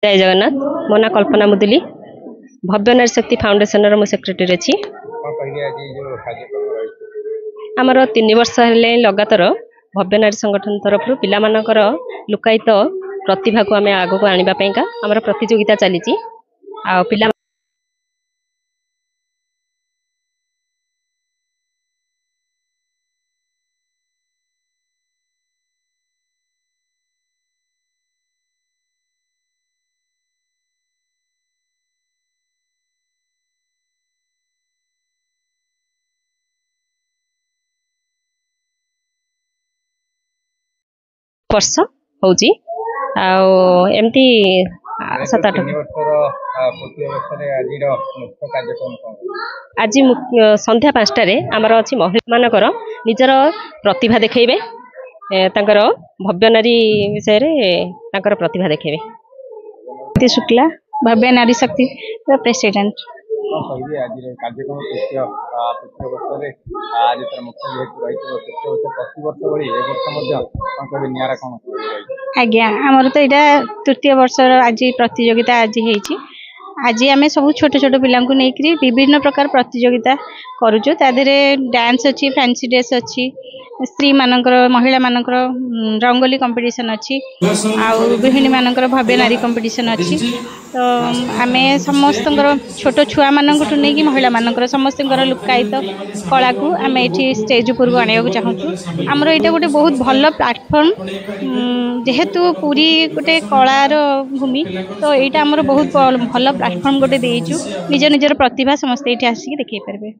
जय जगन्नाथ। मो ना कल्पना मुदुली, भव्य नारी शक्ति फाउंडेशन मो सेक्रेटरी अच्छी। आमर 3 वर्ष है लगातार भव्य नारी संगठन तरफ पिला मानकर लुकायित प्रतिभा को आम आग को आने आमर प्रतियोगिता चली पिला वर्ष होची एमती 7-8 आज संध्या 5टारे आमर अच्छी महिला मानकर निजर प्रतिभा देखेबे तांकर भव्य नारी विषय रे प्रतिभा देखेबे। शुक्ला भव्य नारी शक्ति प्रेसिडेंट। आज्ञा आमर तो यहाँ तृतीय वर्ष आज प्रतियोगिता आज आम सब छोट छोट पिला नहीं विभिन्न प्रकार प्रतियोगिता करुचु डांस अच्छी फैंसी ड्रेस अच्छी स्त्री मानकर महिला मानकर रंगोली कंपटीशन अच्छी आउ गृहिणी मानकर भव्य नारी कंपटीशन अच्छी। तो आम समस्त छोट छुआ मानक नहीं महिला मानकर समस्त लुकायित कला को आम ये स्टेज उपरको आने चाहूँ। आमर यहाँ गोटे बहुत भल प्लाटफर्म जेहेतु पूरी गोटे कलार भूमि तो यहाँ आमर बहुत भल प्लाटफर्म गोटे देचु निज निजर प्रतिभा समस्त ये आसिक देखी पारे।